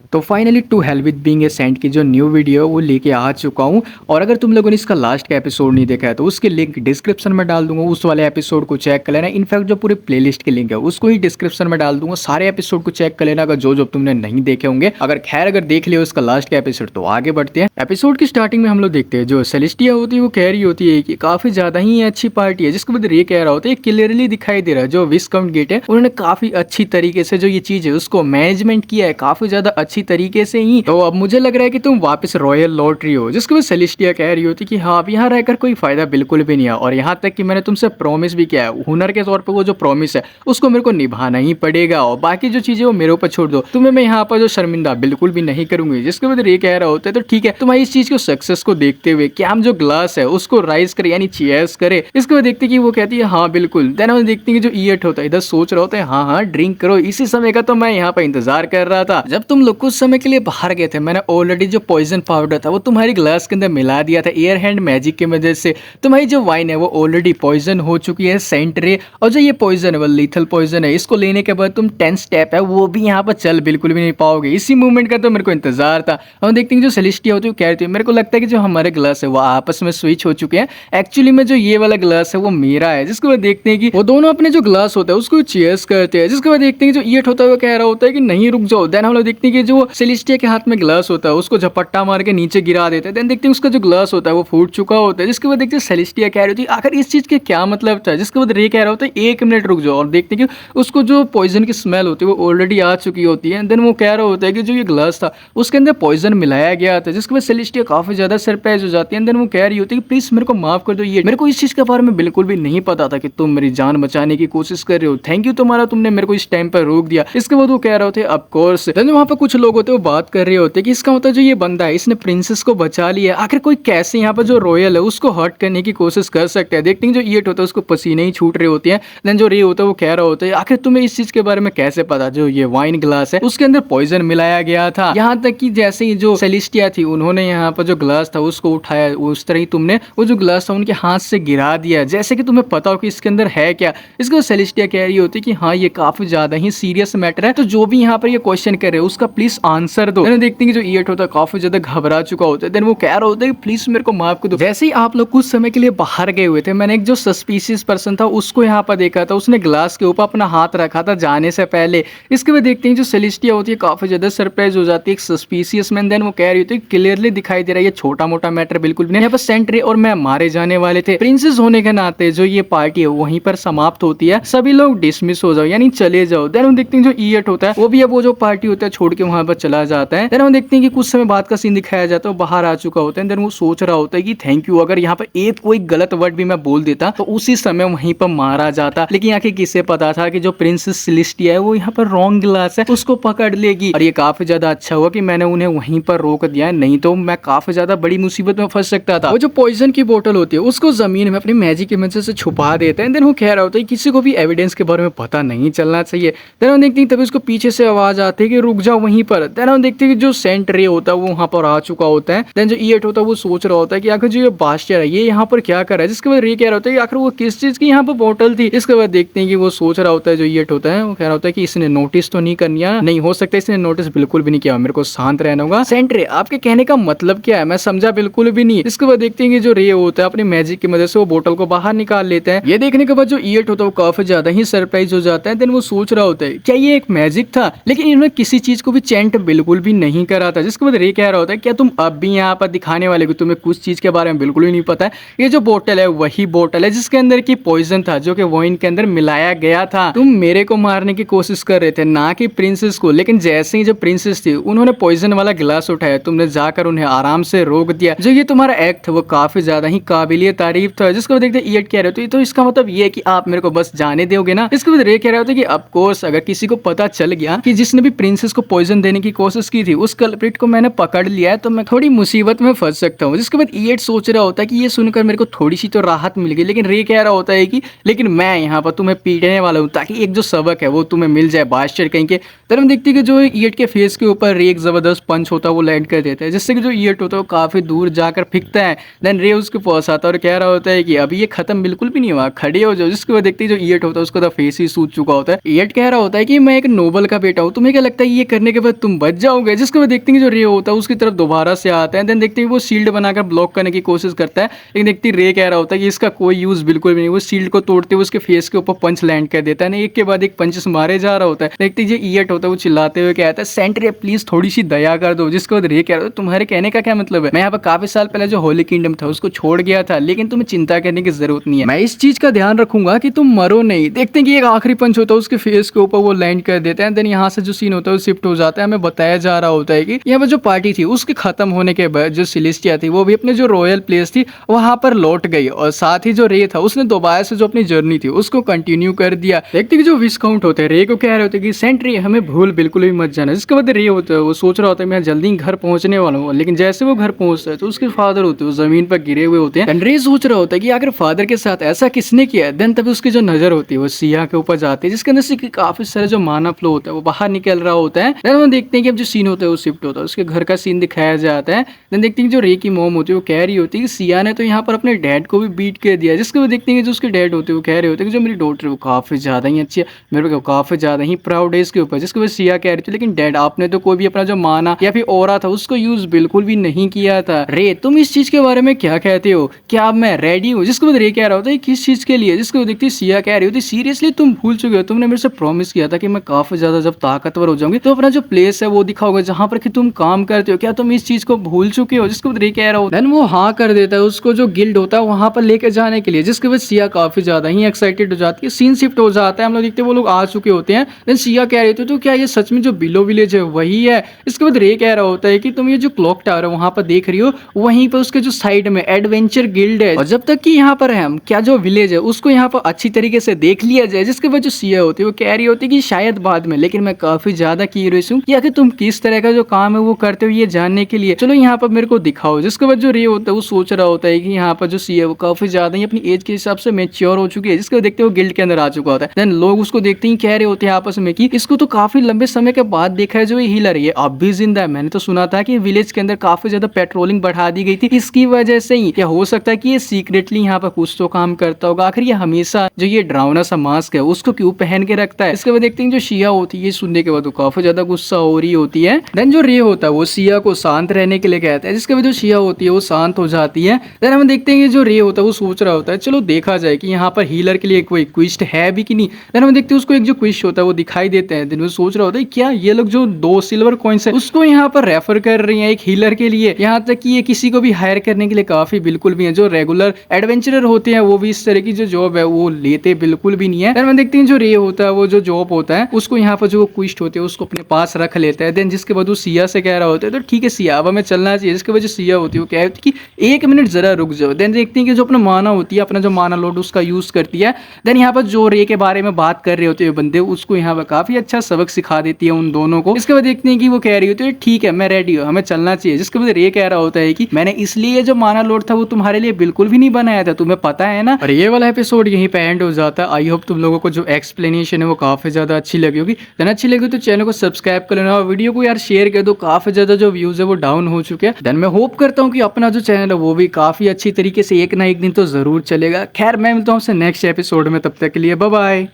तो finally to hell with being a saint की जो न्यू वीडियो है वो लेके आ चुका हूँ। और अगर तुम लोगों ने इसका लास्ट का एपिसोड नहीं देखा है तो उसके लिंक डिस्क्रिप्शन में डाल दूंगा, उस वाले एपिसोड को चेक कर लेना। इनफैक्ट जो पूरे प्लेलिस्ट के लिंक है उसको ही डिस्क्रिप्शन में डाल दूंगा, सारे एपिसोड को चेक कर लेना अगर जो जो तुमने नहीं देखे होंगे। अगर देख लियो उसका लास्ट का एपिसोड तो आगे बढ़ते हैं। एपिसोड की स्टार्टिंग में हम लोग देखते हैं जो सेलेस्टिया होती है वो कह रही होती है कि काफी ज्यादा ही अच्छी पार्टी है, जिसके बाद रे कह रहा होता है क्लियरली दिखाई दे रहा है जो विस्काउंट गेट है उन्होंने काफी अच्छी तरीके से जो ये चीज है उसको मैनेजमेंट किया है, काफी ज्यादा अच्छी तरीके से ही। तो अब मुझे लग रहा है कि तुम वापस रॉयल लौट रही हो, जिसके बाद सेलेस्टिया कह रही होती कि हाँ अब यहाँ रहकर कोई फायदा बिल्कुल भी नहीं है, और यहाँ तक कि मैंने तुमसे प्रॉमिस भी किया है, हुनर के तौर पर वो जो प्रॉमिस है उसको मेरे को निभाना ही पड़ेगा, और बाकी जो चीजें वो मेरे ऊपर छोड़ दो, तुम्हें मैं यहाँ पर जो शर्मिंदा बिल्कुल भी नहीं करूंगी। जिसके बाद रे कह रहा होता है तो ठीक है, तुम्हारी इस चीज को सक्सेस को देखते हुए क्या हम जो ग्लास है उसको राइज करे यानी चीयर्स करे। इसके बाद देखते कि वो कहती है हाँ बिल्कुल। देन हम देखते हैं कि जो ईयट होता है इधर सोच रहा होता है हाँ हाँ ड्रिंक करो, इसी समय का तो मैं यहाँ पर इंतजार कर रहा था। जब तुम लोग कुछ समय के लिए बाहर गए थे मैंने ऑलरेडी जो पॉइजन पाउडर था वो तुम्हारी ग्लास के अंदर मिला दिया था एयर हैंड मैजिक की वजह से। तुम्हारी जो वाइन है वो ऑलरेडी पॉइजन हो चुकी है सेंट रे, और जो ये पॉइजन है वो लीथल पॉइजन है, इसको लेने के बाद तुम 10 स्टेप है वो भी यहाँ पर चल बिल्कुल भी नहीं पाओगे। इसी मूवमेंट का तो मेरे को इंतजार था। हम देखते हैं जो सेलेस्टिया होती है वो कह रही है मेरे को लगता है कि जो हमारे ग्लास है वो आपस में स्विच हो चुके हैं, एक्चुअली में जो ये वाला ग्लास है वो मेरा है। जिसके बाद देखते हैं कि वो दोनों अपने जो ग्लास होता है उसको चीयर्स करते हैं। जिसके बाद देखते हैं जो ईयट होता है वो कह रहा होता है कि नहीं रुक जाओ। देन हम लोग देखते हैं कि जो सेलेस्टिया के हाथ में ग्लास होता है उसको झपट्टा मार के नीचे गिरा देते हैं। देन देखते हैं उसका जो ग्लास होता है वो फूट चुका होता है। जिसके बाद देखते हैं सेलेस्टिया कह रही होती है आखिर इस चीज के क्या मतलब था। जिसके बाद रे कह रहा होता है 1 मिनट रुक जाओ, और देखते हैं कि उसको जो पॉइजन की स्मेल होती है वो ऑलरेडी आ चुकी होती है। देन वो कह रहा होता है कि जो ये ग्लास था उसके अंदर पॉइजन मिलाया गया था। जिसके बाद सेलेस्टिया काफी ज्यादा सरप्राइज हो जाती है। देन वो कह रही होती है कि प्लीज मेरे को माफ कर दो, ये मेरे को इस चीज के बारे में बिल्कुल भी नहीं पता था कि तुम मेरी जान बचाने की कोशिश कर रहे हो, थैंक यू तुम्हारा, तुमने मेरे को इस टाइम पर रोक दिया। इसके बाद वो कह रहे होते ऑफ कोर्स। देन वहां पर कुछ लोग होते वो बात कर रहे होते कि इसका मतलब जो ये बंदा है इसने प्रिंसेस को बचा लिया, आखिर कोई कैसे यहाँ पर जो रॉयल है उसको हर्ट करने की कोशिश कर सकते हैं। देखते हैं जो ईयट होता है उसको पसीने ही छूट रहे होते हैं। देन जो रे होता है वो कह रहा होता है आखिर तुम्हें इस चीज के बारे में कैसे पता जो ये वाइन ग्लास है उसके अंदर पॉइजन मिलाया गया था। यहाँ तक कि जैसे ही जो सेलेस्टिया थी उन्होंने यहाँ पर जो ग्लास था उसको उठाया उस तरह ही तुमने वो जो ग्लास था उनके हाथ से गिरा दिया, जैसे कि तुम्हें पता हो कि इसके अंदर है क्या। इसको सेलेस्टिया कह रही होती कि हाँ ये काफी ज्यादा ही सीरियस मैटर है, तो जो भी यहाँ पर ये क्वेश्चन कर रहे हो उसका प्लीज आंसर दो। देखते हैं कि जो ईयट होता है काफी ज्यादा घबरा चुका होता है। देन वो कह रहा होता है कि प्लीज मेरे को माफ कर दो। जैसे ही आप लोग कुछ समय के लिए बाहर गए हुए थे मैंने एक जो सस्पिशियस पर्सन था उसको यहाँ पर देखा था, उसने ग्लास के ऊपर अपना हाथ रखा था जाने से पहले। इसके बाद देखते हैं जो सेलेस्टिया होती है काफी ज्यादा सरप्राइज हो जाती है एक सस्पिशियस मैन। देन वो कह रही होती है क्लियरली दिखाई दे रहा है ये छोटा मोटा मैटर बिल्कुल भी नहीं, यहाँ पर सेंट रे और मैं मारे जाने वाले थे। प्रिंसेस होने के नाते जो ये पार्टी है वहीं पर समाप्त होती है, सभी लोग डिसमिस हो जाओ यानी चले जाओ। देन हम देखते हैं जो ईयट होता है वो भी अब वो जो पार्टी होता है छोड़ के वहां पर चला जाता है। देन हम देखते हैं कि कुछ समय बाद का सीन दिखाया जाता है, बाहर आ चुका होता है। देन वो सोच रहा होता है कि थैंक यू, अगर यहाँ पर एक कोई गलत वर्ड भी मैं बोल देता तो उसी समय वहीं पर मारा जाता। लेकिन आखिर किसे पता था कि जो प्रिंसेस सेलेस्टिया है वो यहाँ पर रॉन्ग ग्लास है उसको पकड़ लेगी, और ये काफी ज्यादा अच्छा हुआ कि मैंने उन्हें वहीं पर रोक दिया, नहीं तो मैं काफी ज्यादा बड़ी मुसीबत में फंस सकता था। वो जो पॉइजन की बोतल होती है उसको जमीन में अपनी मैजिक की मदद से छुपा देते हैं। देन वो कह रहा होता है किसी को भी एविडेंस के बारे में पता नहीं चलना चाहिए। देन हम देखते हैं तभी उसको पीछे से आवाज आती है कि रुक जाओ वहीं पर। देन हम देखते हैं कि जो सेंट रे होता है वो वहां पर आ चुका होता है। देन जो ईयट होता है वो सोच रहा होता है कि आखिर जो ये बास्टर है ये यहाँ पर क्या कर रहा है। जिसके बाद रे कह रहा होता है कि आखिर वो किस चीज की यहाँ पर बोतल थी। इसके बाद देखते हैं कि वो सोच रहा होता है जो ईयट होता है वो कह रहा होता है कि इसने नोटिस तो नहीं करना, नहीं हो सकता इसने नोटिस बिल्कुल भी नहीं किया, मेरे को शांत रहना होगा। सेंट रे आपके कहने का मतलब क्या है, मैं समझा बिल्कुल भी नहीं। इसके बाद देखते हैं कि जो रे होता है अपनी मैजिक की मदद से वो बोतल को बाहर निकाल लेते हैं। ये देखने के बाद जो ईयट होता है वो काफी ज्यादा ही सरप्राइज हो जाता है। देन वो सोच रहा होता है क्या ये एक मैजिक था, लेकिन इन्होंने किसी चीज को भी चेंट बिल्कुल भी नहीं करा था। जिसके बाद रे कह रहा होता है क्या तुम अब भी यहाँ पर दिखाने वाले को तुम्हें कुछ चीज के बारे में बिल्कुल ही नहीं पता है। ये जो बोतल है वही बोतल है जिसके अंदर की पॉइजन था जो कि वाइन के अंदर मिलाया गया था। तुम मेरे को मारने की कोशिश कर रहे थे ना कि प्रिंसेस को, लेकिन जैसे ही जो प्रिंसेस थी उन्होंने पॉइजन वाला गिलास उठाया तुमने जाकर उन्हें आराम से रोक दिया। जो ये तुम्हारा एक्ट था वो काफी ज्यादा ही काबिलियत तारीफ था। जिसको देखते ईयट कह रहे थे तो इसका मतलब ये है कि आप मेरे को बस जाने दोगे ना। इसके बाद रे कह रहे होते कि ऑफ कोर्स अगर किसी को पता चल गया कि जिसने भी प्रिंसेस को पॉइजन देने की कोशिश की थी उस कल्प्रिट को मैंने पकड़ लिया है तो मैं थोड़ी मुसीबत में फंस सकता हूँ। जिसके बाद ईयट सोच रहा होता है कि ये सुनकर मेरे को थोड़ी सी तो राहत मिल गई, लेकिन रे कह रहा होता है कि लेकिन मैं यहाँ पर तुम्हें पीटने वाला हूँ ताकि एक जो सबक है वो तुम्हें मिल जाए बास्टर कहीं के। तब हम देखते हैं कि जो ईयट के फेस के ऊपर रे एक जबरदस्त पंच होता है वो लैंड कर देता है, जिससे कि जो ईयट होता है वो काफी दूर जाकर फेंकता है। देन रे उसके पास आता है और कह रहा होता है कि अभी ये खत्म बिल्कुल भी नहीं हुआ, खड़े हो जाओ। जिसके बाद देखते हैं जो ईयट होता है उसका तो फेस ही सूज चुका होता है। ईयट कह रहा होता है कि मैं एक नोबल का बेटा हूँ, तुम्हें क्या लगता है ये करने के बाद तुम बच जाओगे। जिसके बाद देखते हैं कि जो रे होता है उसकी तरफ दोबारा से आता है, देन देखते हैं वो शील्ड बनाकर ब्लॉक करने की कोशिश करता है, लेकिन देखते रे कह रहा होता है कि इसका कोई यूज बिल्कुल भी नहीं। वो शील्ड को तोड़ते हुए उसके फेस के ऊपर पंच लैंड कर देता है, एक के बाद एक पंचेस मारे जा रहा होता है। देखते जो ईयट होता है वो चिल्लाते हुए कहता है सेंट्री प्लीज थोड़ी सी दया कर दो। जिसके बाद रे कह रहा है तुम्हारे कहने का क्या मतलब है, मैं यहाँ पर काफी साल पहले जो होली किंगडम था उसको छोड़ गया था, लेकिन तुम्हें चिंता करने की जरूरत नहीं है, मैं इस चीज का ध्यान रखूंगा कि तुम मरो नहीं। देखते हैं कि एक आखिरी पंच होता है उसके फेस के ऊपर वो लैंड कर देते हैं। देन यहाँ से जो सीन होता है वो शिफ्ट हो जाता है। हमें बताया जा रहा होता है कि यहाँ पर जो पार्टी थी उसके खत्म होने के बाद जो सिलेस्टिया थी वो भी अपने जो रॉयल प्लेस थी वहां पर लौट गई, और साथ ही जो रे था उसने दोबारा से जो अपनी जर्नी थी उसको कंटिन्यू कर दिया। देखते कि जो विस्काउंट होते हैं रे को कह रहे होते हैं कि सेंट्री हमें भूल बिल्कुल भी मत जाना। जिसके बाद रे होता है वो सोच रहा होता है मैं जल्दी घर पहुंचने वाला हूँ, लेकिन जैसे वो घर पहुंचता है तो उसके फादर होते हैं वो जमीन पर गिरे हुए होते हैं। रे सोच रहा होता है कि अगर फादर के साथ ऐसा किसने किया है। देन तभी उसकी जो नजर होती है वो सिया के ऊपर जाती है, जिसके अंदर से काफी सारा जो माना फ्लो होता है वो बाहर निकल रहा होता है। देन हम देखते हैं कि अब जो सीन होता है वो शिफ्ट होता है, उसके घर का सीन दिखाया जाता है। देन देखते हैं जो रे की मॉम होती है वो कह रही होती है कि सिया ने तो यहाँ पर अपने डैड को भी बीट कर दिया। जिसके बाद देखते हैं कि जो उसके डैड होते हैं वो कह रहे होते हैं कि जो मेरी डॉटर है वो काफी ज्यादा ही अच्छी है, मेरे को काफी ज्यादा ही प्राउड है इसके ऊपर। जिसके बाद सिया कह रही थी लेकिन डैड आपने तो कोई भी अपना जो माना या फिर ओरा था उसको यूज बिल्कुल भी नहीं किया था। रे तुम इस चीज के बारे में क्या कहते हो, क्या अब मैं रेडी हूँ। जिसके बाद रे कह रहा होता है किस चीज के लिए। जिसको देखती है सिया कह रही होती सीरियसली तुम भूल चुके हो, तुमने मेरे से प्रॉमिस किया था कि मैं काफी ज्यादा जब ताकतवर हो जाऊंगी तो अपना जो प्लेस है वो दिखाओगे जहां पर कि तुम काम करते हो, क्या तुम इस चीज को भूल चुके हो। जिसको रे कह रहा होता है वो हाँ कर देता है उसको जो गिल्ड होता है वहां पर लेके जाने के लिए। जिसके बाद सिया काफी ज्यादा ही एक्साइटेड हो जाती है, सीन शिफ्ट हो जाता है, हम लोग देखते हैं वो लोग आ चुके होते हैं। देन सिया कह रही थी तो क्या ये सच में जो बिलो विलेज है वही है। इसके बाद रे कह रहा होता है कि तुम ये जो क्लॉक टावर है वहां पर देख रही हो वहीं पर उसके जो साइड में एडवेंचर गिल्ड है, और जब तक कि यहाँ पर है हम क्या जो विलेज है उसको यहाँ पर अच्छी तरीके से देख लिया जाए। जिसके बाद जो सिया होती है वो कह रही होती है कि शायद बाद में, लेकिन मैं काफी ज्यादा क्यूरियस हूँ कि आखिर तुम किस तरह का जो काम है वो करते हो ये जानने के लिए, चलो यहाँ पर मेरे को दिखाओ। जिसके बाद जो रे होता है वो सोच रहा होता है कि यहाँ पर जो सिया है वो काफी ज्यादा ही अपनी एज के हिसाब से मेच्योर हो चुकी है। जिसके बाद देखते हो गिल्ड के अंदर आ चुका होता है। देन लोग उसको देखते ही कह रहे होते हैं आपस में कि इसको तो काफी लंबे समय के बाद देखा है जो ये हीलर है, अब भी जिंदा है। मैंने तो सुना था कि विलेज के अंदर काफी ज्यादा पेट्रोलिंग बढ़ा दी गई थी, इसकी वजह से ही क्या हो सकता है कि ये सीक्रेटली यहाँ पर कुछ तो काम करता होगा। आखिर ये हमेशा जो ये डरावना सा मास्क है उसको क्यों पहन के रखता है। इसके बाद देखते हैं जो सिया होती है ये सुनने के बाद वो काफी ज्यादा गुस्सा हो रही होती है। देन जो रे होता है वो सिया को शांत रहने के लिए कहता है, जिसके बाद जो सिया होती है वो शांत हो जाती है। देन हम देखते हैं कि जो रे होता है वो सोच रहा होता है चलो देखा जाए कि यहाँ पर हीलर के लिए कोई क्विस्ट है भी कि नहीं। देन हम देखते हैं उसको एक जो क्विस्ट होता है वो दिखाई देते हैं। देन वो सोच रहा होता है क्या ये लोग जो 2 सिल्वर कॉइंस है उसको यहाँ पर रेफर कर रही है एक हीलर के लिए, यहाँ तक कि ये किसी को भी हायर करने के लिए काफी बिल्कुल भी है। जो रेगुलर एडवेंचरर होते हैं वो भी इस तरह की जो जॉब है वो लेते बिल्कुल भी नहीं है। देन हम देखते हैं जो रे होता है वो जो जॉब होता है उसको यहाँ पर जो क्विस्ट होते हैं उसको अपने पास रख लेता है। देन जिसके बाद वो सिया से कह रहा होता है तो ठीक है सिया अब हमें चलना चाहिए। जिसके वजह सिया होती है वो कह रही कि 1 मिनट जरा रुक जाओ। देन देखते हैं कि जो अपना माना होती है अपना जो माना लोड उसका यूज करती है। देन यहाँ पर जो रे के बारे में बात कर रहे होते हैं बंदे उसको यहाँ पर काफी अच्छा सबक सिखा देती है उन दोनों को। इसके बाद देखते हैं कि वो कह रही होती है ठीक है मैं रेडी हूँ हमें चलना चाहिए। जिसके बाद रे कह रहा होता है कि मैंने इसलिए जो माना लोड था वो तुम्हारे लिए बिल्कुल भी नहीं बनाया था, तुम्हें पता है ना। और ये वाला एपिसोड यहीं पे एंड हो जाता है। आई होप तुम लोगों को जो एक्सप्लेनेशन है वो काफी ज्यादा अच्छी लगी होगी। देन अच्छी लगी तो चैनल को सब्सक्राइब कर लेना और वीडियो को यार शेयर कर दो, काफी ज्यादा जो व्यूज है वो डाउन हो चुके हैं। देन मैं होप करता हूँ कि अपना जो चैनल है वो भी काफी अच्छी तरीके से एक ना एक दिन तो जरूर चलेगा। खैर मैं मिलता हूँ आपसे नेक्स्ट एपिसोड में, तब तक के लिए बाय बाय।